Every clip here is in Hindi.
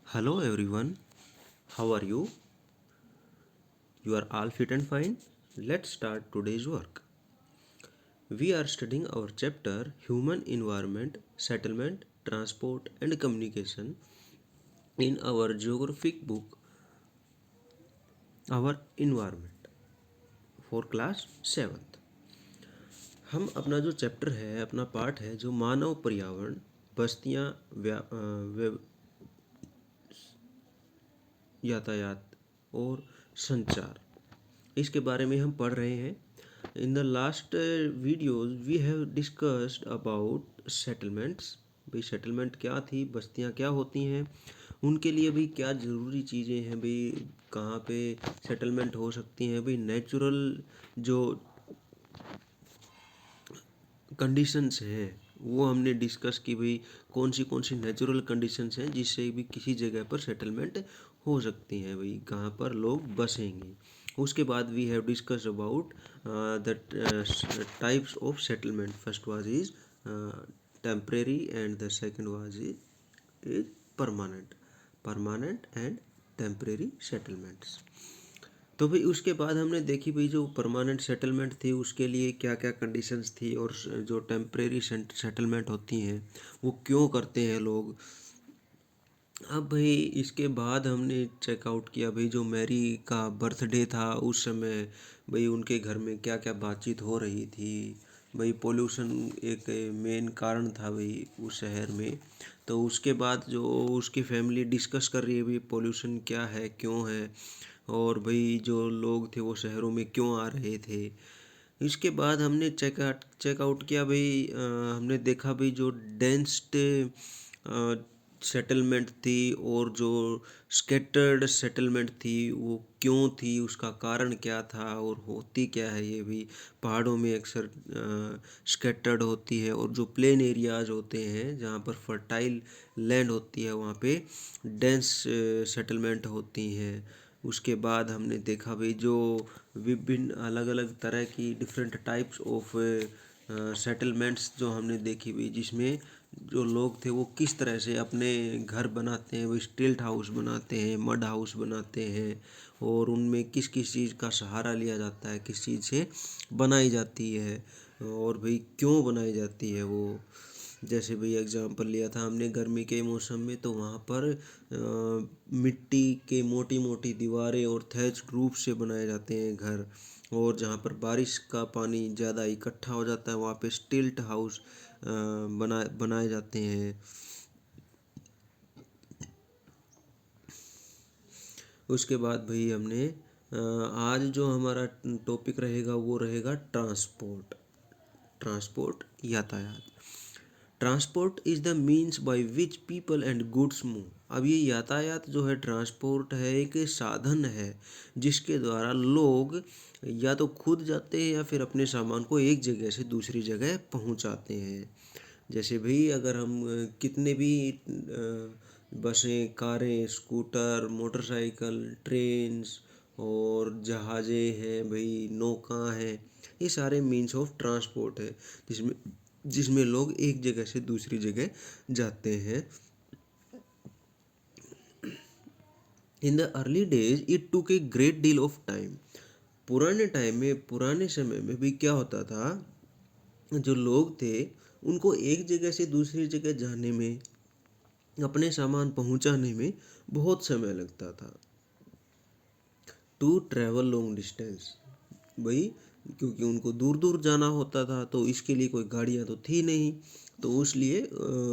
Hello everyone, how are you? You are all fit and fine? Let's start today's work. We are studying our chapter Human Environment, Settlement, Transport and Communication in our geographic book, Our Environment for class 7th. हम अपना जो चैप्टर है, अपना पार्ट है जो मानव पर्यावरण, बस्तियाँ, यातायात और संचार, इसके बारे में हम पढ़ रहे हैं। In the last videos we have discussed about settlements. भाई सेटलमेंट क्या थी, बस्तियाँ क्या होती हैं, उनके लिए भाई क्या ज़रूरी चीज़ें हैं, भाई कहाँ पे सेटलमेंट हो सकती हैं, भाई नेचुरल जो कंडीशंस हैं वो हमने डिस्कस की, भाई कौन सी नेचुरल कंडीशंस हैं जिससे भी किसी जगह पर सेटलमेंट हो सकती हैं, भाई कहाँ पर लोग बसेंगे। उसके बाद we have discuss about the types of settlement. First was is temporary and the second was is permanent and temporary settlements. तो भाई उसके बाद हमने देखी भाई जो परमानेंट सेटलमेंट थी उसके लिए क्या क्या कंडीशंस थी, और जो टेम्परेरी सेटलमेंट होती हैं वो क्यों करते हैं लोग। अब भाई इसके बाद हमने चेकआउट किया भाई जो मैरी का बर्थडे था उस समय भाई उनके घर में क्या क्या बातचीत हो रही थी। भाई पोल्यूशन एक मेन कारण था भाई उस शहर में। तो उसके बाद जो उसकी फैमिली डिस्कस कर रही है भाई पोल्यूशन क्या है, क्यों है, और भाई जो लोग थे वो शहरों में क्यों आ रहे थे। इसके बाद हमने चेकआउट किया भाई, हमने देखा भाई जो डेंस्ड सेटलमेंट थी और जो स्कैटर्ड सेटलमेंट थी वो क्यों थी, उसका कारण क्या था और होती क्या है। ये भी पहाड़ों में अक्सर स्कैटर्ड होती है, और जो प्लेन एरियाज होते हैं जहाँ पर फर्टाइल लैंड होती है वहाँ पे डेंस सेटलमेंट होती हैं। उसके बाद हमने देखा भाई जो विभिन्न अलग अलग तरह की डिफरेंट टाइप्स ऑफ सेटलमेंट्स जो हमने देखी भाई, जिसमें जो लोग थे वो किस तरह से अपने घर बनाते हैं, वो स्टिल्ट हाउस बनाते हैं, मड हाउस बनाते हैं, और उनमें किस किस चीज़ का सहारा लिया जाता है, किस चीज़ से बनाई जाती है, और भाई क्यों बनाई जाती है वो। जैसे भाई एग्जांपल लिया था हमने गर्मी के मौसम में, तो वहाँ पर मिट्टी के मोटी मोटी दीवारें और थैच रूफ से बनाए जाते हैं घर, और जहाँ पर बारिश का पानी ज़्यादा इकट्ठा हो जाता है वहाँ पे स्टिल्ट हाउस बनाए जाते हैं। उसके बाद भाई हमने आज जो हमारा टॉपिक रहेगा वो रहेगा ट्रांसपोर्ट यातायात। Transport is the means by which people and goods move. अब ये यातायात जो है, ट्रांसपोर्ट है, एक साधन है जिसके द्वारा लोग या तो खुद जाते हैं या फिर अपने सामान को एक जगह से दूसरी जगह पहुंचाते हैं। जैसे भाई अगर हम कितने भी बसें, कारें, स्कूटर, मोटरसाइकिल, ट्रेन्स और जहाज़ें हैं भाई, नौका हैं, ये सारे मीन्स ऑफ ट्रांसपोर्ट है जिसमें जिसमें लोग एक जगह से दूसरी जगह जाते हैं। In the early days it took a great deal of time. पुराने टाइम में, पुराने समय में भी क्या होता था, जो लोग थे उनको एक जगह से दूसरी जगह जाने में, अपने सामान पहुंचाने में बहुत समय लगता था। टू ट्रैवल लॉन्ग डिस्टेंस, भाई क्योंकि उनको दूर दूर जाना होता था तो इसके लिए कोई गाड़ियाँ तो थी नहीं, तो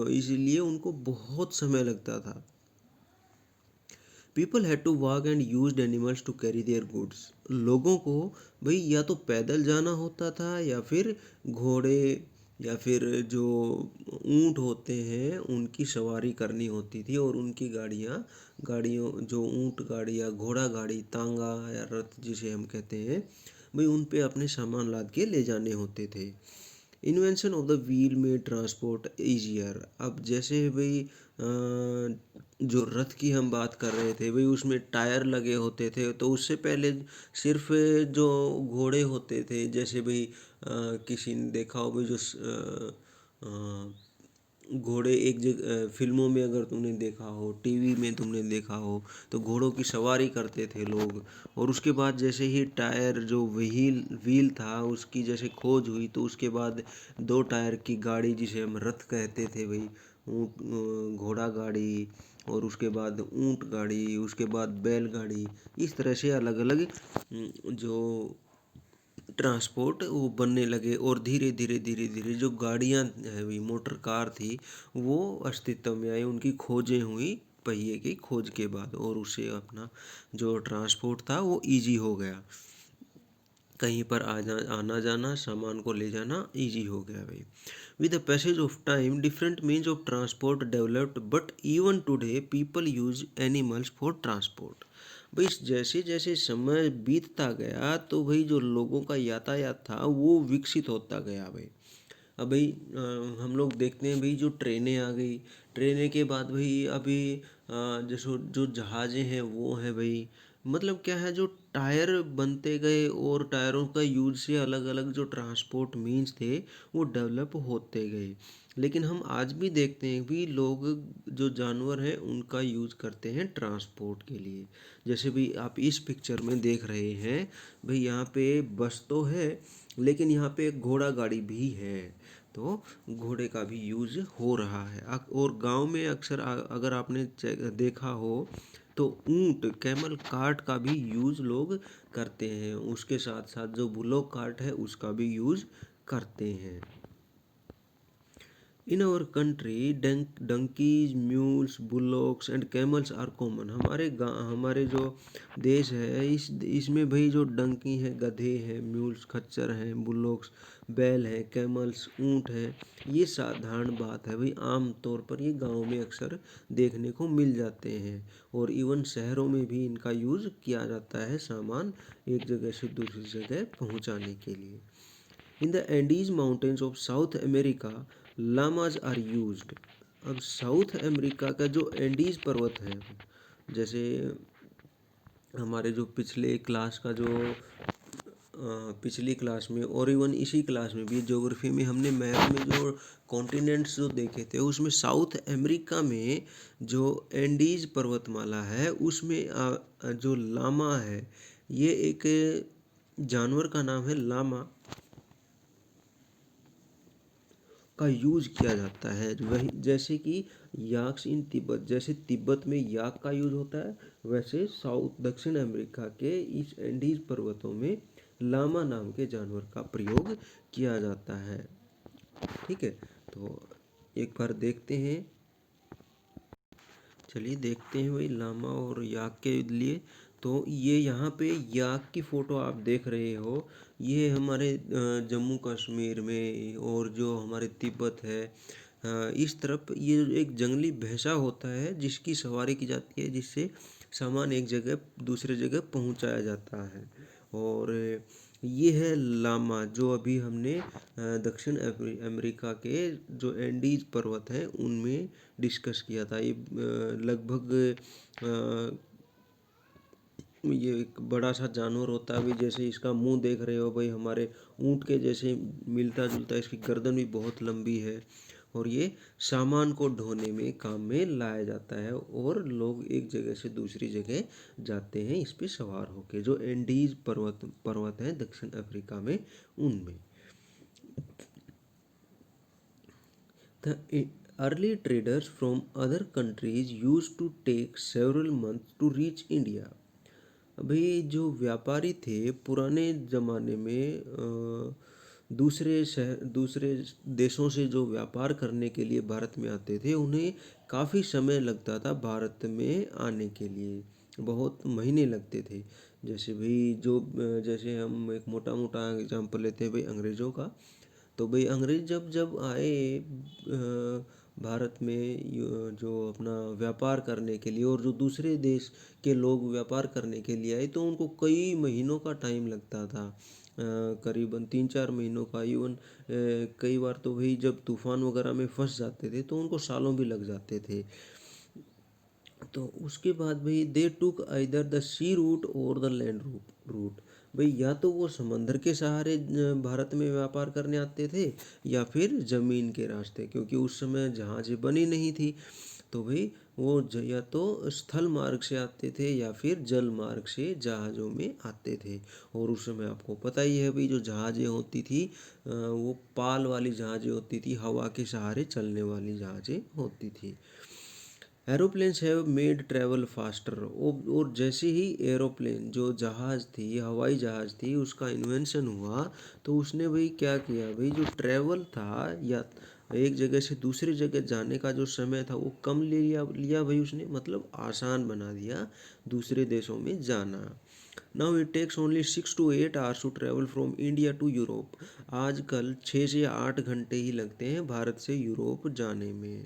इसीलिए उनको बहुत समय लगता था। People had to walk and used animals to carry their goods. लोगों को भाई या तो पैदल जाना होता था या फिर घोड़े या फिर जो ऊंट होते हैं उनकी सवारी करनी होती थी, और उनकी गाड़ियों जो ऊंट गाड़ी या घोड़ा गाड़ी, तांगा या रथ जिसे हम कहते हैं, भाई उन पे अपने सामान लाद के ले जाने होते थे। इन्वेंशन ऑफ द व्हील में ट्रांसपोर्ट ईजियर। अब जैसे भाई जो रथ की हम बात कर रहे थे भाई, उसमें टायर लगे होते थे, तो उससे पहले सिर्फ जो घोड़े होते थे, जैसे भाई किसी ने देखा हो भाई जो घोड़े एक जगह फिल्मों में अगर तुमने देखा हो, टीवी में तुमने देखा हो, तो घोड़ों की सवारी करते थे लोग। और उसके बाद जैसे ही टायर जो व्हील व्हील था उसकी जैसे खोज हुई, तो उसके बाद दो टायर की गाड़ी जिसे हम रथ कहते थे भाई, ऊँट घोड़ा गाड़ी, और उसके बाद ऊँट गाड़ी, उसके बाद बैलगाड़ी, इस तरह से अलग अलग जो ट्रांसपोर्ट वो बनने लगे। और धीरे धीरे धीरे धीरे जो गाड़ियाँ है मोटर कार थी वो अस्तित्व में आई, उनकी खोजें हुई पहिए की खोज के बाद, और उससे अपना जो ट्रांसपोर्ट था वो इजी हो गया। कहीं पर आना जाना, सामान को ले जाना इजी हो गया भाई। With the passage of time different means of transport developed, but even today people use animals for transport. भाई जैसे जैसे समय बीतता गया तो भाई जो लोगों का यातायात था वो विकसित होता गया भाई। अब भाई हम लोग देखते हैं भाई जो ट्रेनें आ गई, ट्रेनें के बाद भाई अभी जैसे जो जहाज़ें हैं वो हैं भाई। मतलब क्या है, जो टायर बनते गए और टायरों का यूज से अलग अलग जो ट्रांसपोर्ट मीन्स थे वो डेवलप होते गए। लेकिन हम आज भी देखते हैं भी लोग जो जानवर हैं उनका यूज करते हैं ट्रांसपोर्ट के लिए। जैसे भी आप इस पिक्चर में देख रहे हैं भाई, यहाँ पे बस तो है लेकिन यहाँ पे एक घोड़ा गाड़ी भी है। तो घोड़े का भी यूज हो रहा है। और गांव में अक्सर अगर आपने देखा हो तो ऊंट कैमल कार्ट का भी यूज लोग करते हैं, उसके साथ साथ जो बुलोक कार्ट है उसका भी यूज करते हैं। In our country donkeys, mules, bullocks and camels are common. हमारे जो देश है इसमें भाई जो डंकी है, गधे हैं, म्यूल्स खच्चर हैं, बुलॉक्स बैल है, कैमल्स ऊंट है, ये साधारण बात है भाई। आम तौर पर ये गांव में अक्सर देखने को मिल जाते हैं, और इवन शहरों में भी इनका यूज़ किया जाता है सामान एक जगह से दूसरी जगह पहुंचाने के लिए। In the Andes mountains of South America llamas are used. अब साउथ अमेरिका का जो एंडीज पर्वत है, जैसे हमारे जो पिछले क्लास का जो पिछली क्लास में और इवन इसी क्लास में भी ज्योग्राफी में हमने मैप में जो कॉन्टिनेंट्स जो देखे थे उसमें साउथ अमेरिका में जो एंडीज पर्वतमाला है उसमें जो लामा है, ये एक जानवर का नाम है लामा, का यूज किया जाता है। वही जैसे कि याक्स इन तिब्बत, जैसे तिब्बत में याक का यूज होता है, वैसे साउथ दक्षिण अमेरिका के इस एंडीज पर्वतों में लामा नाम के जानवर का प्रयोग किया जाता है। ठीक है, तो एक बार देखते हैं, चलिए देखते हैं भाई लामा और याक के लिए। तो ये यहाँ पे याक की फ़ोटो आप देख रहे हो, ये हमारे जम्मू कश्मीर में और जो हमारे तिब्बत है इस तरफ ये एक जंगली भैंसा होता है जिसकी सवारी की जाती है, जिससे सामान एक जगह दूसरे जगह पहुँचाया जाता है। और ये है लामा जो अभी हमने दक्षिण अमेरिका के जो एंडीज पर्वत हैं उनमें डिस्कस किया था। ये लगभग ये एक बड़ा सा जानवर होता है भाई। जैसे इसका मुंह देख रहे हो भाई, हमारे ऊँट के जैसे मिलता जुलता, इसकी गर्दन भी बहुत लंबी है। और ये सामान को ढोने में काम में लाया जाता है, और लोग एक जगह से दूसरी जगह जाते हैं इस पे सवार होके, जो एंडीज पर्वत हैं दक्षिण अफ्रीका में उनमें। The early traders from other countries used to take several months to reach India। अभी जो व्यापारी थे पुराने ज़माने में दूसरे देशों से जो व्यापार करने के लिए भारत में आते थे, उन्हें काफ़ी समय लगता था भारत में आने के लिए, बहुत महीने लगते थे। जैसे भाई जैसे हम एक मोटा मोटा एग्जांपल लेते हैं भाई अंग्रेज़ों का। तो भाई अंग्रेज जब जब आए भारत में जो अपना व्यापार करने के लिए, और जो दूसरे देश के लोग व्यापार करने के लिए आए, तो उनको कई महीनों का टाइम लगता था, करीबन 3-4 महीनों का। इवन कई बार तो भाई जब तूफान वगैरह में फंस जाते थे तो उनको सालों भी लग जाते थे। तो उसके बाद भाई दे टुक आइदर द सी रूट और द लैंड रूट। भाई या तो वो समंदर के सहारे भारत में व्यापार करने आते थे या फिर ज़मीन के रास्ते, क्योंकि उस समय जहाज़ें बनी नहीं थी। तो भाई वो या तो स्थल मार्ग से आते थे या फिर जल मार्ग से जहाज़ों में आते थे। और उस समय आपको पता ही है भाई, जो जहाज़ें होती थी वो पाल वाली जहाज़ें होती थी, हवा के सहारे चलने वाली जहाज़ें होती थी। Aeroplanes have made travel faster. और जैसे ही एरोप्लेन जो जहाज़ थी, हवाई जहाज़ थी, उसका इन्वेंशन हुआ, तो उसने भाई क्या किया भाई, जो ट्रैवल था या एक जगह से दूसरी जगह जाने का जो समय था वो कम ले लिया भाई उसने, मतलब आसान बना दिया दूसरे देशों में जाना। Now it takes only 6 to 8 hours to travel from India to Europe. आजकल 6 से 8 घंटे ही लगते हैं भारत से यूरोप जाने में।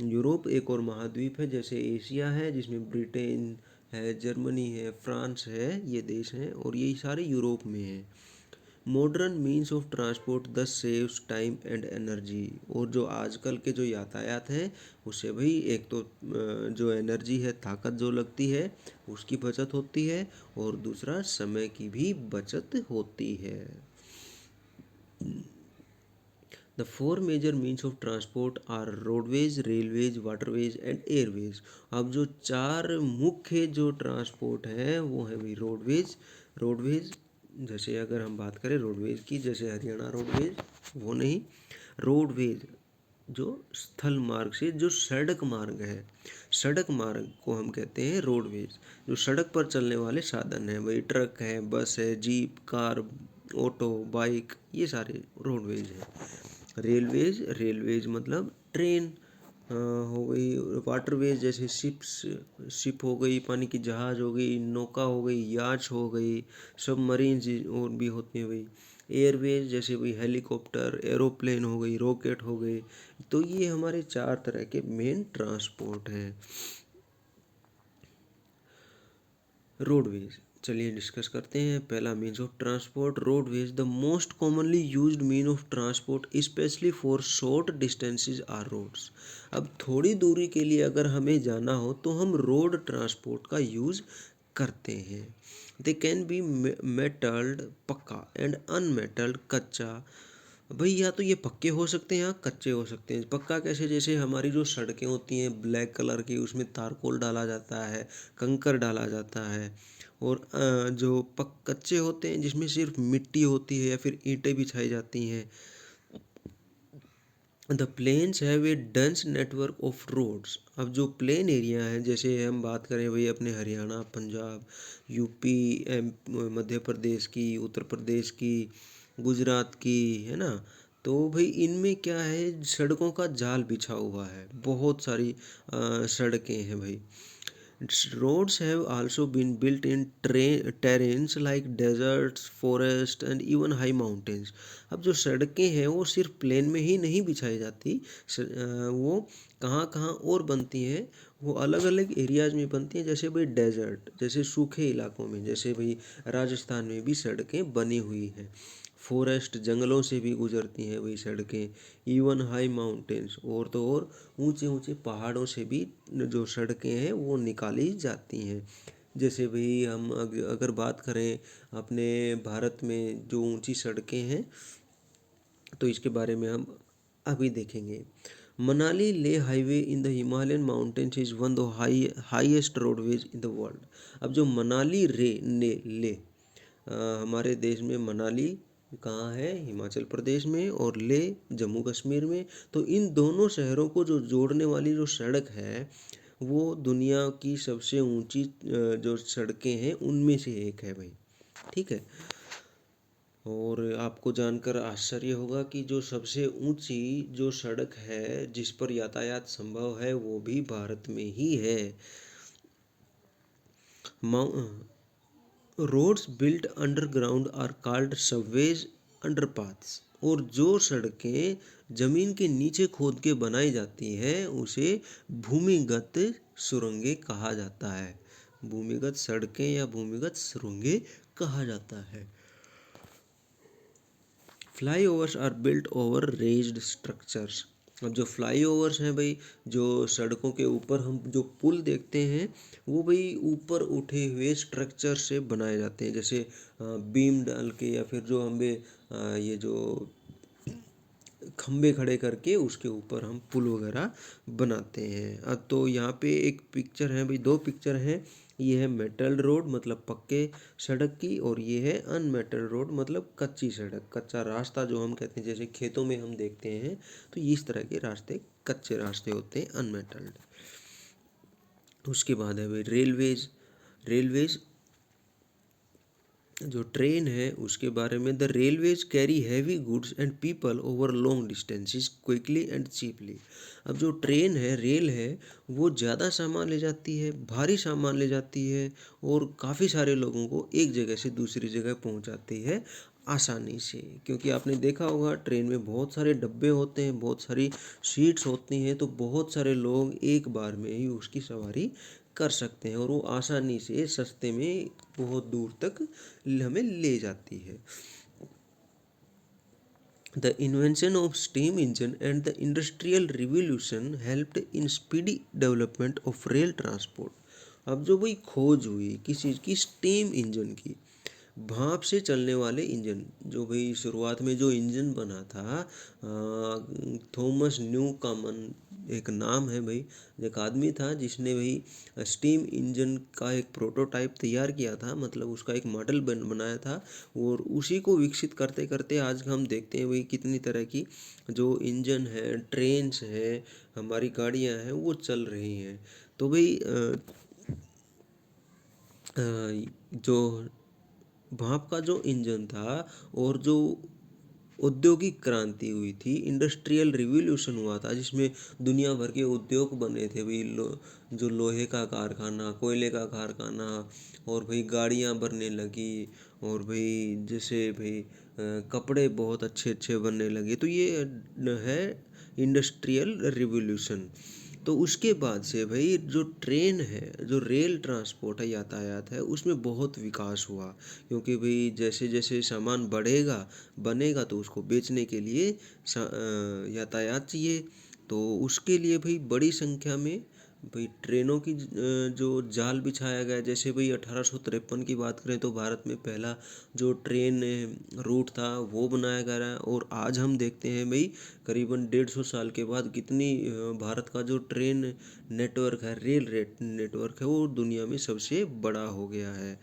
यूरोप एक और महाद्वीप है, जैसे एशिया है जिसमें ब्रिटेन है, जर्मनी है, फ्रांस है, ये देश हैं और ये सारे यूरोप में हैं। मॉडर्न मीन्स ऑफ ट्रांसपोर्ट दस सेव्स टाइम एंड एनर्जी। और जो आजकल के जो यातायात हैं उससे भाई एक तो जो एनर्जी है, ताकत जो लगती है उसकी बचत होती है, और दूसरा समय की भी बचत होती है। The four major means of transport are roadways, railways, waterways and airways। अब जो चार मुख्य जो ट्रांसपोर्ट हैं वो है भाई रोडवेज। रोडवेज जैसे अगर हम बात करें रोडवेज की, जैसे हरियाणा रोडवेज, वो नहीं, रोडवेज जो स्थल मार्ग से, जो सड़क मार्ग है, सड़क मार्ग को हम कहते हैं रोडवेज। जो सड़क पर चलने वाले साधन हैं, वही ट्रक है, बस है, जीप, कार, ऑटो, बाइक, ये सारे रोडवेज हैं। रेलवेज, रेलवेज मतलब ट्रेन हो गई। वाटरवेज जैसे शिप हो गई, पानी की जहाज़ हो गई, नौका हो गई, याच हो गई, सबमरीन और भी होते हैं भाई। एयरवेज जैसे भाई हेलीकॉप्टर, एरोप्लेन हो गई, रॉकेट हो गए। तो ये हमारे चार तरह के मेन ट्रांसपोर्ट हैं। रोडवेज चलिए डिस्कस करते हैं। पहला means of transport roadways, the most commonly used mean of transport specially for short distances are roads. अब थोड़ी दूरी के लिए अगर हमें जाना हो तो हम रोड ट्रांसपोर्ट का यूज़ करते हैं। दे कैन बी मेटल्ड पक्का एंड अनमेटल्ड कच्चा। भाई या तो ये पक्के हो सकते हैं या कच्चे हो सकते हैं। पक्का कैसे, जैसे हमारी जो सड़कें होती हैं ब्लैक कलर की, उसमें तारकोल डाला जाता है, कंकर डाला जाता है। और जो कच्चे होते हैं जिसमें सिर्फ मिट्टी होती है या फिर ईंटें बिछाई जाती हैं। The plains have a dense network of roads. अब जो प्लेन एरिया है, जैसे हम बात करें भाई अपने हरियाणा, पंजाब, यूपी, मध्य प्रदेश की, उत्तर प्रदेश की, गुजरात की, है ना। तो भाई इनमें क्या है, सड़कों का जाल बिछा हुआ है, बहुत सारी सड़कें हैं भाई। Roads have also been built in terrains like deserts, forests and even high mountains। अब जो सड़कें हैं वो सिर्फ प्लेन में ही नहीं बिछाई जाती, वो कहाँ कहाँ और बनती हैं, वो अलग अलग एरियाज में बनती हैं। जैसे भाई डेजर्ट, जैसे सूखे इलाकों में, जैसे भाई राजस्थान में भी सड़कें बनी हुई हैं। फॉरेस्ट जंगलों से भी गुजरती हैं वही सड़कें। इवन हाई माउंटेन्स, और तो और ऊंचे ऊंचे पहाड़ों से भी जो सड़कें हैं वो निकाली जाती हैं। जैसे भाई हम अगर बात करें अपने भारत में जो ऊंची सड़कें हैं, तो इसके बारे में हम अभी देखेंगे। मनाली ले highway in the Himalayan mountains is one the highest roadways in the world. अब जो मनाली ले हमारे देश में मनाली कहाँ है, हिमाचल प्रदेश में, और ले जम्मू कश्मीर में। तो इन दोनों शहरों को जो जोड़ने वाली जो सड़क है वो दुनिया की सबसे ऊंची जो सड़कें हैं उनमें से एक है भाई। ठीक है। और आपको जानकर आश्चर्य होगा कि जो सबसे ऊंची जो सड़क है जिस पर यातायात संभव है वो भी भारत में ही है। Roads built underground are called subways underpaths. और जो सड़कें जमीन के नीचे खोद के बनाई जाती हैं उसे भूमिगत सुरंगें कहा जाता है। भूमिगत सड़कें या भूमिगत सुरंगें कहा जाता है। Flyovers are built over raised structures. अब जो फ्लाईओवर्स हैं भाई, जो सड़कों के ऊपर हम जो पुल देखते हैं, वो भाई ऊपर उठे हुए स्ट्रक्चर से बनाए जाते हैं, जैसे बीम डाल के, या फिर जो हमें ये जो खंबे खड़े करके उसके ऊपर हम पुल वगैरह बनाते हैं। अब तो यहाँ पे एक पिक्चर है भाई, दो पिक्चर हैं। ये है मेटल रोड मतलब पक्के सड़क की, और ये है अनमेटल रोड मतलब कच्ची सड़क, कच्चा रास्ता जो हम कहते हैं, जैसे खेतों में हम देखते हैं। तो इस तरह के रास्ते कच्चे रास्ते होते हैं, अनमेटल्ड। उसके बाद है भाई रेलवेज। रेलवेज जो ट्रेन है उसके बारे में, the railways carry heavy goods and people over long distances quickly and cheaply. अब जो ट्रेन है, रेल है, वो ज़्यादा सामान ले जाती है, भारी सामान ले जाती है, और काफ़ी सारे लोगों को एक जगह से दूसरी जगह पहुंचाती है आसानी से। क्योंकि आपने देखा होगा ट्रेन में बहुत सारे डब्बे होते हैं, बहुत सारी सीट्स होती हैं, तो बहुत सारे लोग एक बार में ही उसकी सवारी कर सकते हैं, और वो आसानी से सस्ते में बहुत दूर तक हमें ले जाती है। The invention of steam engine and the industrial revolution helped in speedy development of rail transport। अब जो भाई खोज हुई किस चीज़ की, स्टीम इंजन की, भाप से चलने वाले इंजन। जो भाई शुरुआत में जो इंजन बना था, थॉमस न्यू कामन एक नाम है भाई, एक आदमी था जिसने भाई स्टीम इंजन का एक प्रोटोटाइप तैयार किया था, मतलब उसका एक मॉडल बनाया था। और उसी को विकसित करते करते आज हम देखते हैं भाई कितनी तरह की जो इंजन है, ट्रेन्स है, हमारी गाड़ियां हैं, वो चल रही हैं। तो भाई जो भाप का जो इंजन था, और जो औद्योगिक क्रांति हुई थी, इंडस्ट्रियल रिवॉल्यूशन हुआ था, जिसमें दुनिया भर के उद्योग बने थे भाई, जो लोहे का कारखाना, कोयले का कारखाना, और भाई गाड़ियां बनने लगी, और भाई जैसे भाई कपड़े बहुत अच्छे अच्छे बनने लगे। तो ये है इंडस्ट्रियल रिवॉल्यूशन। तो उसके बाद से भाई जो ट्रेन है, जो रेल ट्रांसपोर्ट है, यातायात है, उसमें बहुत विकास हुआ। क्योंकि भाई जैसे जैसे सामान बढ़ेगा बनेगा, तो उसको बेचने के लिए यातायात चाहिए। तो उसके लिए भाई बड़ी संख्या में भाई ट्रेनों की जो जाल बिछाया गया। जैसे भाई 1853 की बात करें तो भारत में पहला जो ट्रेन रूट था वो बनाया गया है। और आज हम देखते हैं भाई करीबन 150 साल के बाद कितनी भारत का जो ट्रेन नेटवर्क है, रेल नेटवर्क है, वो दुनिया में सबसे बड़ा हो गया है।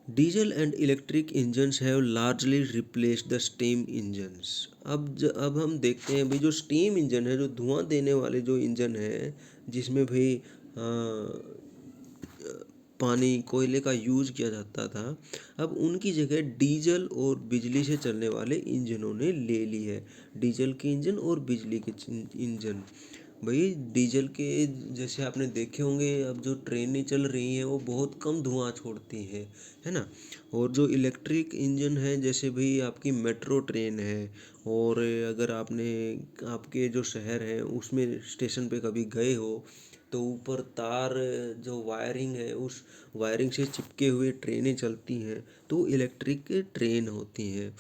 Diesel and electric engines have largely replaced the steam engines. अब हम देखते हैं भाई जो स्टीम इंजन है, जो धुआं देने वाले जो इंजन है, जिसमें भाई पानी कोयले का यूज़ किया जाता था, अब उनकी जगह डीजल और बिजली से चलने वाले इंजनों ने ले ली है। डीजल के इंजन और बिजली के इंजन। भाई डीजल के, जैसे आपने देखे होंगे, अब जो ट्रेनें चल रही हैं वो बहुत कम धुआं छोड़ती हैं, है ना। और जो इलेक्ट्रिक इंजन है, जैसे भाई आपकी मेट्रो ट्रेन है, और अगर आपने आपके जो शहर है उसमें स्टेशन पे कभी गए हो, तो ऊपर तार, जो वायरिंग है, उस वायरिंग से चिपके हुए ट्रेनें चलती हैं, तो इलेक्ट्रिक ट्रेन होती हैं।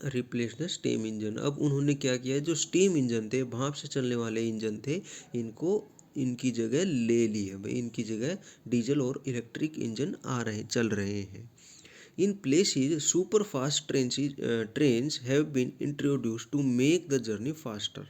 Replace the steam engine. अब उन्होंने क्या किया है, जो स्टीम इंजन थे, भाप से चलने वाले इंजन थे, इनको इनकी जगह ले ली है भाई। इनकी जगह डीजल और इलेक्ट्रिक इंजन आ रहे चल रहे हैं। In places super fast trains have been introduce to make the journey faster.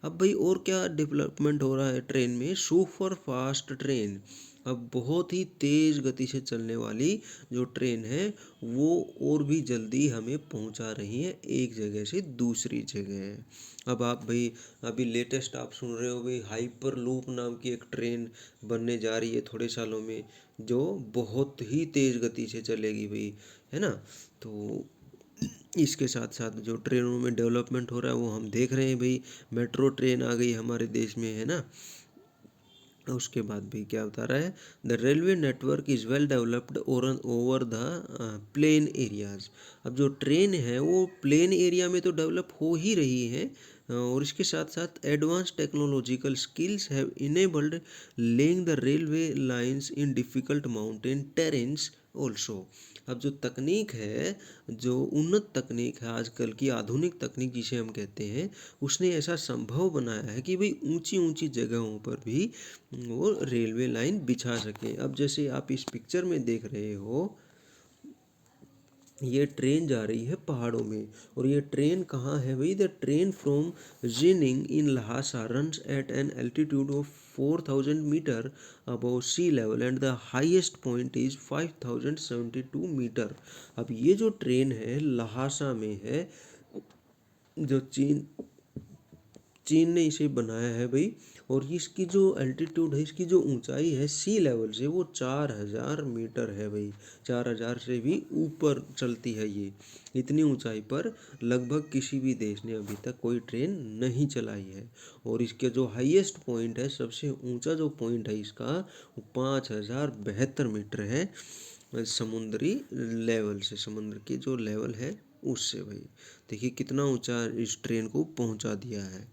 अब भाई और क्या डेवलपमेंट हो रहा है ट्रेन में, सुपर फास्ट ट्रेन। अब बहुत ही तेज़ गति से चलने वाली जो ट्रेन है, वो और भी जल्दी हमें पहुंचा रही है एक जगह से दूसरी जगह। अब आप भाई अभी लेटेस्ट आप सुन रहे हो भाई, हाइपर लूप नाम की एक ट्रेन बनने जा रही है थोड़े सालों में, जो बहुत ही तेज़ गति से चलेगी भाई, है ना। तो इसके साथ साथ जो ट्रेनों में डेवलपमेंट हो रहा है वो हम देख रहे हैं भाई। मेट्रो ट्रेन आ गई हमारे देश में, है ना। उसके बाद भी क्या बता रहा है, the railway network is well developed over the plain areas. अब जो ट्रेन है वो प्लेन एरिया में तो डेवलप हो ही रही है, और इसके साथ साथ advance technological skills have enabled laying the railway lines in difficult mountain terrains also. अब जो तकनीक है, जो उन्नत तकनीक है, आजकल की आधुनिक तकनीक जिसे हम कहते हैं, उसने ऐसा संभव बनाया है कि भाई ऊंची ऊंची जगहों पर भी वो रेलवे लाइन बिछा सकें। अब जैसे आप इस पिक्चर में देख रहे हो, ये ट्रेन जा रही है पहाड़ों में। और ये ट्रेन कहाँ है भाई? The train from Xining in Lhasa runs at an altitude of 4000 metre above sea level and the highest point is 5072 metre. अब ये जो ट्रेन है लहासा में है, जो चीन ने इसे बनाया है भाई। और इसकी जो एल्टीट्यूड है, इसकी जो ऊंचाई है सी लेवल से, वो 4000 मीटर है भाई। 4000 से भी ऊपर चलती है ये। इतनी ऊंचाई पर लगभग किसी भी देश ने अभी तक कोई ट्रेन नहीं चलाई है। और इसके जो हाईएस्ट पॉइंट है, सबसे ऊंचा जो पॉइंट है इसका, वो 5072 मीटर है समुद्री लेवल से, समुद्र के जो लेवल है उससे भाई। देखिए कितना ऊंचा इस ट्रेन को पहुंचा दिया है।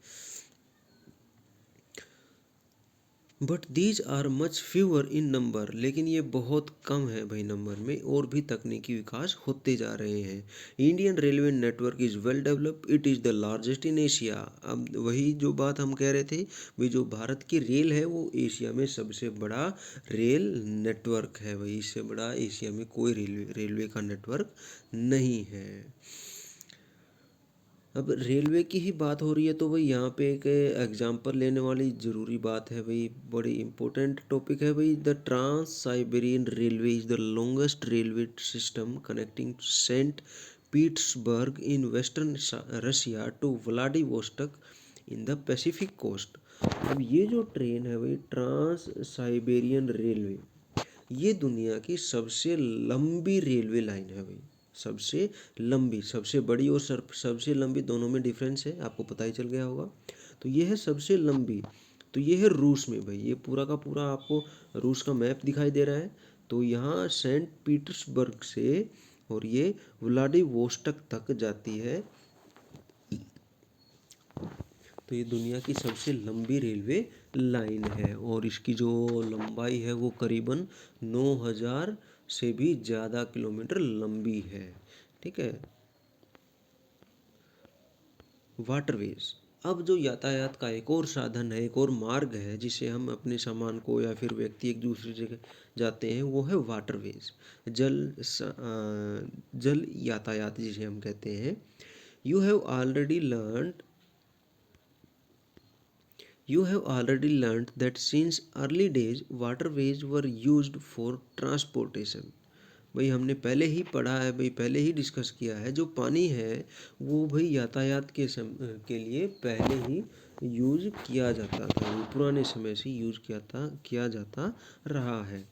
But these are much fewer in number, लेकिन ये बहुत कम है भाई नंबर में। और भी तकनीकी विकास होते जा रहे हैं। Indian railway network is well develop, it is the largest in Asia. अब वही जो बात हम कह रहे थे, भाई जो भारत की रेल है वो एशिया में सबसे बड़ा रेल नेटवर्क है भाई। इससे बड़ा एशिया में कोई रेलवे का नेटवर्क नहीं है। अब रेलवे की ही बात हो रही है तो भाई यहाँ पे एक एग्जांपल लेने वाली ज़रूरी बात है भाई, बड़ी इंपॉर्टेंट टॉपिक है भाई। The Trans Siberian railway is the longest railway system connecting Saint Petersburg in western Russia to Vladivostok in the Pacific coast. अब ये जो ट्रेन है भाई, ट्रांस साइबेरियन रेलवे, ये दुनिया की सबसे लंबी रेलवे लाइन है भाई। सबसे लंबी, सबसे बड़ी और सबसे लंबी दोनों में डिफरेंस है, आपको पता ही चल गया होगा। तो ये है सबसे लंबी। तो ये है रूस में भाई। ये पूरा का पूरा आपको रूस का मैप दिखाई दे रहा है। तो यहाँ सेंट पीटर्सबर्ग से और ये व्लादिवोस्टोक तक जाती है। तो ये दुनिया की सबसे लंबी रेलवे लाइन है। और इसकी जो लंबाई है वो करीबन 9000 से भी ज़्यादा किलोमीटर लंबी है। ठीक है। वाटरवेज, अब जो यातायात का एक और साधन है, एक और मार्ग है जिससे हम अपने सामान को या फिर व्यक्ति एक दूसरी जगह जाते हैं, वो है वाटरवेज। जल यातायात जिसे हम कहते हैं। You have already learn You have already learned that since early days waterways were used for transportation। भाई हमने पहले ही पढ़ा है भाई, पहले ही डिस्कस किया है, जो पानी है वो भाई यातायात के लिए पहले ही यूज किया जाता था। वो पुराने समय से यूज किया जाता रहा है।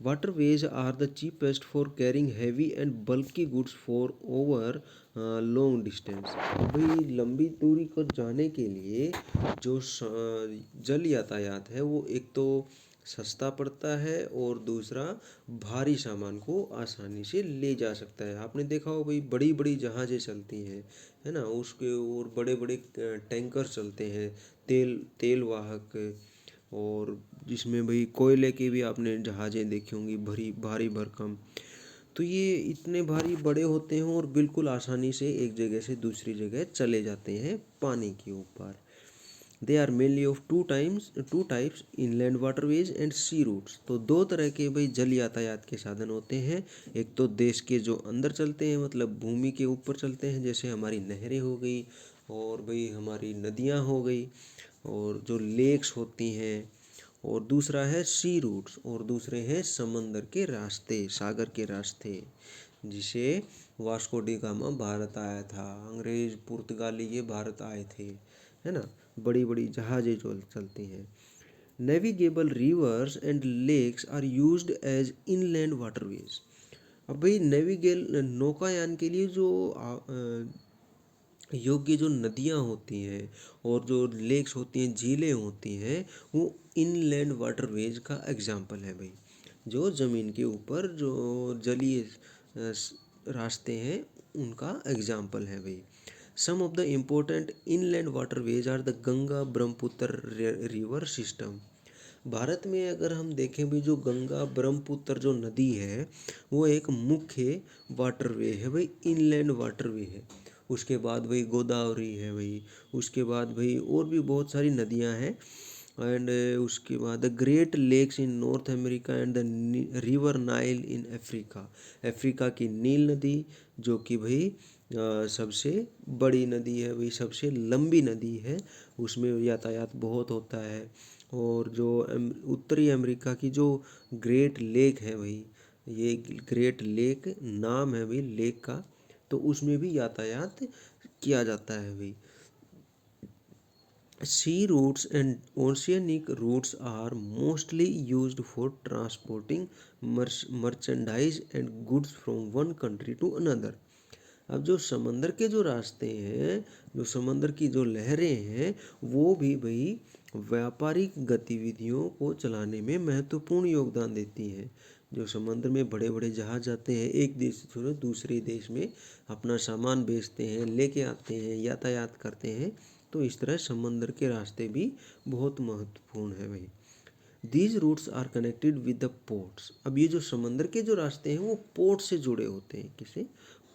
Waterways are the cheapest for carrying heavy and bulky goods for over long distance. भाई लंबी दूरी को जाने के लिए जो जल यातायात है वो एक तो सस्ता पड़ता है और दूसरा भारी सामान को आसानी से ले जा सकता है। आपने देखा हो भाई, बड़ी बड़ी जहाज़ें चलती हैं, है ना, उसके और बड़े बड़े टैंकर चलते हैं, तेल वाहक। और जिसमें भाई कोयले की भी आपने जहाज़ें देखी होंगी, भारी भरकम। तो ये इतने भारी बड़े होते हैं और बिल्कुल आसानी से एक जगह से दूसरी जगह चले जाते हैं पानी के ऊपर। They are mainly of two types, inland waterways and sea routes. तो दो तरह के भाई जल यातायात के साधन होते हैं। एक तो देश के जो अंदर चलते हैं, मतलब भूमि के ऊपर चलते हैं, जैसे हमारी नहरें हो गई और भाई हमारी नदियाँ हो गई और जो लेक्स होती हैं। और दूसरा है सी रूट्स, और दूसरे हैं समंदर के रास्ते, सागर के रास्ते, जिसे वास्को डी गामा भारत आया था, अंग्रेज पुर्तगाली ये भारत आए थे, है ना। बड़ी बड़ी जहाज़ें जो चलती हैं। Navigable rivers and lakes are used as inland waterways. अब भाई नेविगेल नौकायान के लिए जो योग्य जो नदियाँ होती हैं और जो लेक्स होती हैं, झीलें होती हैं, वो इनलैंड वाटरवेज का एग्जाम्पल है भाई। जो ज़मीन के ऊपर जो जलीय रास्ते हैं उनका एग्जाम्पल है भाई। Some of the important inland waterways are the Ganga Brahmaputra river system. भारत में अगर हम देखें भी, जो गंगा ब्रह्मपुत्र जो नदी है वो एक मुख्य वाटरवे है भाई, इनलैंड वाटरवे है। उसके बाद भाई गोदावरी है भाई, उसके बाद भाई और भी बहुत सारी नदियां हैं। एंड उसके बाद the Great Lakes in North America and the river Nile in Africa. Africa की नील नदी जो कि भाई सबसे बड़ी नदी है भाई, सबसे लंबी नदी है, उसमें यातायात बहुत होता है। और जो उत्तरी अमेरिका की जो ग्रेट लेक है भाई, ये ग्रेट लेक नाम है भाई लेक का, तो उसमें भी यातायात किया जाता है भाई। Sea routes and oceanic routes are mostly used for transporting merchandise and goods from one country to another। अब जो समंदर के जो रास्ते हैं, जो समंदर की जो लहरें हैं, वो भी भाई व्यापारिक गतिविधियों को चलाने में महत्वपूर्ण योगदान देती हैं। जो समंदर में बड़े बड़े जहाज जाते हैं, एक देश से छोड़ो दूसरे देश में अपना सामान बेचते हैं, लेके आते हैं, यातायात करते हैं। तो इस तरह समंदर के रास्ते भी बहुत महत्वपूर्ण है भाई। These routes are connected with the ports. अब ये जो समंदर के जो रास्ते हैं वो पोर्ट से जुड़े होते हैं। किसे?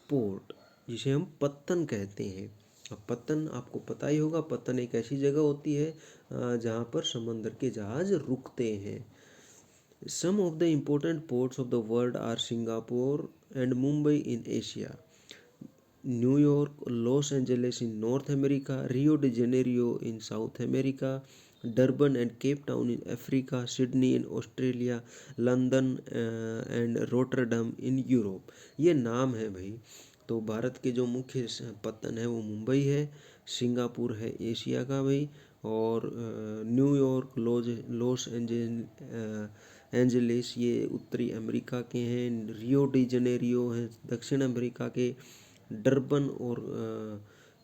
पोर्ट, जिसे हम पत्तन कहते हैं। अब पत्तन आपको पता ही होगा, पत्तन एक ऐसी जगह होती है जहाँ पर समंदर के जहाज रुकते हैं। Some of the important ports of the world are Singapore and Mumbai in Asia, New York, Los Angeles in North America, Rio de Janeiro in South America, Durban and Cape Town in Africa, Sydney in Australia, London and Rotterdam in Europe. ये नाम है भाई। तो भारत के जो मुख्य पत्तन है वो मुंबई है, सिंगापुर है एशिया का भाई, और न्यूयॉर्क, लॉस एंजलिस ये उत्तरी अमेरिका के हैं, रियो डी जेनेरियो हैं दक्षिण अमेरिका के, डरबन और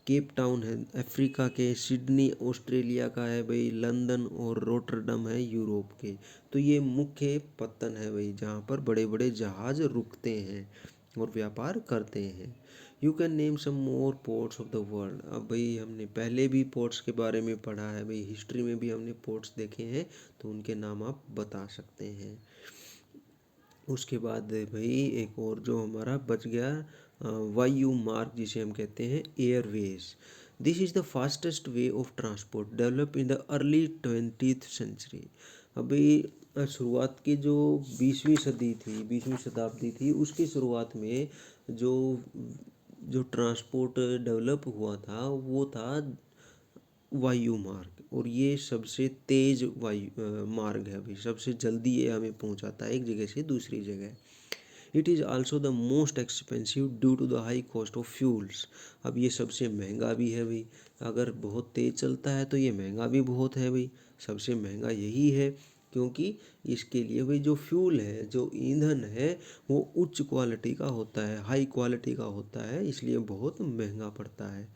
केप टाउन है अफ्रीका के, सिडनी ऑस्ट्रेलिया का है भाई, लंदन और रोटरडम है यूरोप के। तो ये मुख्य पत्तन है भाई जहाँ पर बड़े बड़े जहाज रुकते हैं और व्यापार करते हैं। You can name some more ports of the world. अब भाई हमने पहले भी पोर्ट्स के बारे में पढ़ा है भाई, हिस्ट्री में भी हमने पोर्ट्स देखे हैं, तो उनके नाम आप बता सकते हैं। उसके बाद भाई एक और जो हमारा बच गया, वायु मार्ग जिसे हम कहते हैं airways. This is the fastest way of transport develop in the early 20th century. अभी शुरुआत की जो 20वीं सदी थी, 20वीं शताब्दी थी, उसकी शुरुआत में जो जो ट्रांसपोर्ट डेवलप हुआ था वो था वायु मार्ग। और ये सबसे तेज मार्ग है भाई, सबसे जल्दी ये हमें पहुंचाता है एक जगह से दूसरी जगह। It is also the most expensive due to the high cost of fuels. अब ये सबसे महंगा भी है भाई, अगर बहुत तेज चलता है तो ये महंगा भी बहुत है भाई। सबसे महंगा यही है क्योंकि इसके लिए भाई जो फ्यूल है, जो ईंधन है, वो उच्च क्वालिटी का होता है, हाई क्वालिटी का होता है, इसलिए बहुत महंगा पड़ता है।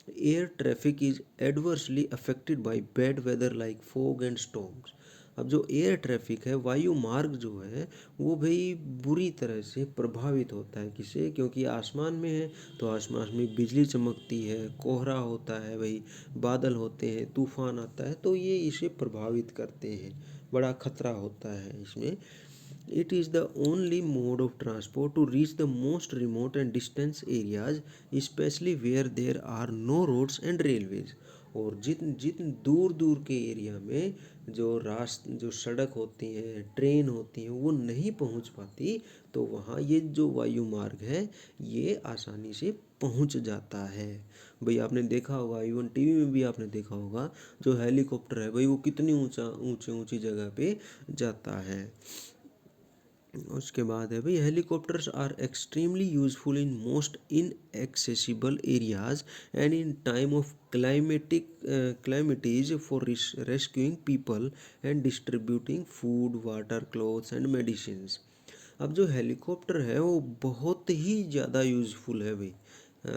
Air traffic is adversely affected by bad weather like fog and storms. अब जो एयर ट्रैफिक है, वायु मार्ग जो है, वो भाई बुरी तरह से प्रभावित होता है। किसे? क्योंकि आसमान में है, तो आसमान में बिजली चमकती है, कोहरा होता है भाई, बादल होते हैं, तूफान आता है, तो ये इसे प्रभावित करते हैं, बड़ा खतरा होता है इसमें। It is the only mode of transport to reach the most remote and distant areas, especially where there are no roads and railways। और जितन जितन दूर दूर के एरिया में जो सड़क होती हैं, ट्रेन होती हैं, वो नहीं पहुंच पाती, तो वहाँ ये जो वायु मार्ग है ये आसानी से पहुंच जाता है। भाई आपने देखा होगा, इवन टीवी में भी आपने देखा होगा, जो हेलीकॉप्टर है भाई वो कितनी ऊंची ऊंची जगह पे जाता है। उसके बाद है भाई, helicopters are extremely useful in most inaccessible areas and in time of calamities for rescuing people and distributing food, water, clothes and medicines. अब जो हेलीकॉप्टर है वो बहुत ही ज़्यादा यूज़फुल है भाई,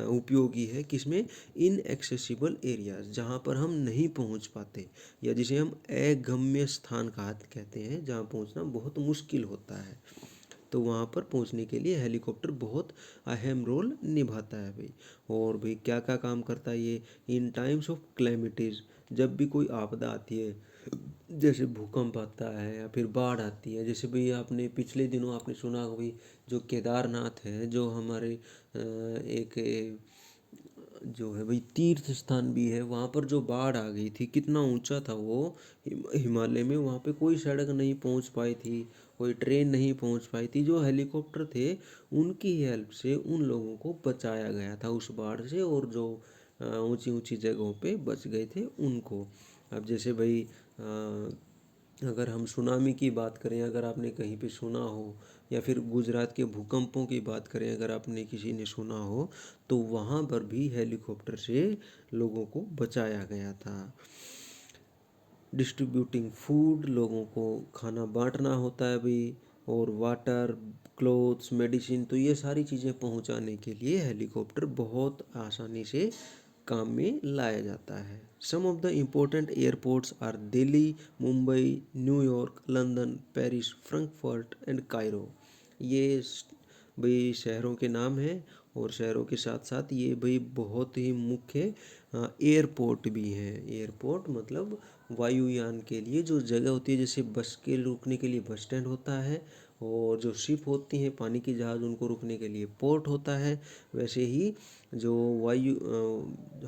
उपयोगी है। किसमें? इनएक्सेसिबल एरियाज, जहाँ पर हम नहीं पहुँच पाते, या जिसे हम अगम्य स्थान कहते हैं, जहाँ पहुँचना बहुत मुश्किल होता है, तो वहाँ पर पहुँचने के लिए हेलीकॉप्टर बहुत अहम रोल निभाता है भाई। और भाई क्या क्या काम करता है ये? इन टाइम्स ऑफ क्लैमिटीज़, जब भी कोई आपदा आती है, जैसे भूकंप आता है या फिर बाढ़ आती है। जैसे भाई आपने पिछले दिनों आपने सुना होगा भाई, जो केदारनाथ है, जो हमारे एक जो है भाई तीर्थ स्थान भी है, वहाँ पर जो बाढ़ आ गई थी, कितना ऊंचा था वो हिमालय में। वहाँ पे कोई सड़क नहीं पहुँच पाई थी, कोई ट्रेन नहीं पहुँच पाई थी। जो हेलीकॉप्टर थे, उनकी हेल्प से उन लोगों को बचाया गया था उस बाढ़ से, और जो ऊंची ऊंची जगहों पे बच गए थे उनको। अब जैसे भाई अगर हम सुनामी की बात करें, अगर आपने कहीं पे सुना हो, या फिर गुजरात के भूकंपों की बात करें, अगर आपने किसी ने सुना हो, तो वहाँ पर भी हेलीकॉप्टर से लोगों को बचाया गया था। डिस्ट्रीब्यूटिंग फूड, लोगों को खाना बांटना होता है भाई, और वाटर, क्लोथ्स, मेडिसिन, तो ये सारी चीज़ें पहुंचाने के लिए हेलीकॉप्टर बहुत आसानी से काम में लाया जाता है। Some of the important airports are Delhi, Mumbai, New York, London, Paris, Frankfurt and Cairo. ये भाई शहरों के नाम हैं, और शहरों के साथ साथ ये भाई बहुत ही मुख्य एयरपोर्ट भी हैं। एयरपोर्ट मतलब वायुयान के लिए जो जगह होती है, जैसे बस के रुकने के लिए बस स्टैंड होता है, और जो शिप होती हैं पानी की जहाज़, उनको रुकने के लिए पोर्ट होता है। वैसे ही जो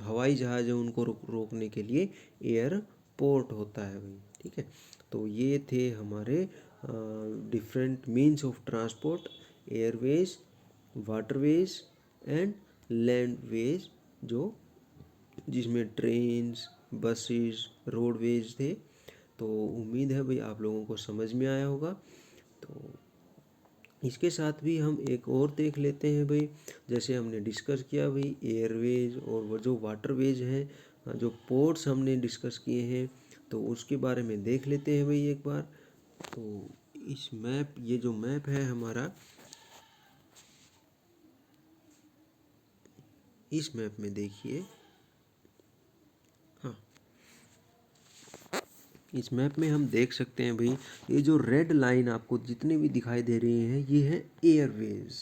हवाई जहाज़ है, उनको रोकने के लिए एयरपोर्ट होता है भाई। ठीक है, तो ये थे हमारे different means of transport: airways, waterways and landways, जो जिसमें ट्रेन्स, बसेस, रोडवेज थे। तो उम्मीद है भाई आप लोगों को समझ में आया होगा। तो इसके साथ भी हम एक और देख लेते हैं भाई, जैसे हमने डिस्कस किया भाई एयरवेज और वो जो वाटरवेज हैं, जो पोर्ट्स हमने डिस्कस किए हैं, तो उसके बारे में देख लेते हैं भाई एक बार। तो इस मैप, ये जो मैप है हमारा, इस मैप में देखिए, हाँ, इस मैप में हम देख सकते हैं भाई, ये जो रेड लाइन आपको जितने भी दिखाई दे रहे हैं, ये है एयरवेज,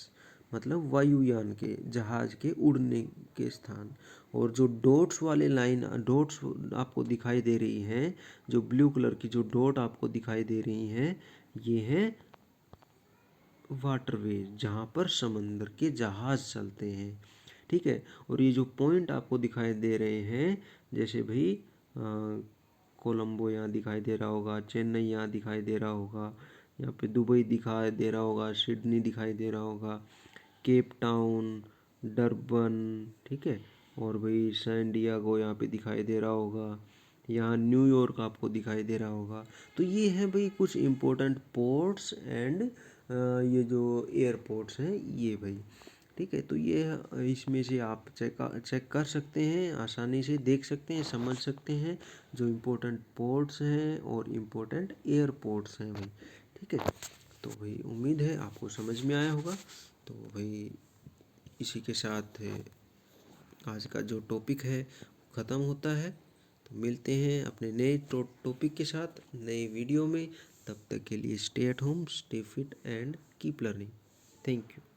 मतलब वायुयान के जहाज के उड़ने के स्थान। और जो डॉट्स वाले लाइन, डॉट्स आपको दिखाई दे रही हैं, जो ब्लू कलर की जो डॉट आपको दिखाई दे रही हैं, ये हैं वाटरवेज, जहाँ पर समंदर के जहाज चलते हैं। ठीक है, और ये जो पॉइंट आपको दिखाई दे रहे हैं, जैसे भाई कोलंबो यहाँ दिखाई दे रहा होगा, चेन्नई यहाँ दिखाई दे रहा होगा, यहाँ पे दुबई दिखाई दे रहा होगा, सिडनी दिखाई दे रहा होगा, केप टाउन, डरबन, ठीक है, और भाई सैन डियागो यहाँ पे दिखाई दे रहा होगा, यहाँ न्यूयॉर्क आपको दिखाई दे रहा होगा। तो ये हैं भाई कुछ इम्पोर्टेंट पोर्ट्स एंड ये जो एयरपोर्ट्स हैं ये भाई। ठीक है, तो ये इसमें से आप चेक कर सकते हैं, आसानी से देख सकते हैं, समझ सकते हैं, जो इम्पोर्टेंट पोर्ट्स हैं और इम्पोर्टेंट एयरपोर्ट्स हैं भाई। ठीक है, तो भाई उम्मीद है आपको समझ में आया होगा। तो भाई इसी के साथ आज का जो टॉपिक है ख़त्म होता है। तो मिलते हैं अपने नए टॉपिक के साथ नए वीडियो में। तब तक के लिए stay at home, stay fit and keep learning. Thank you.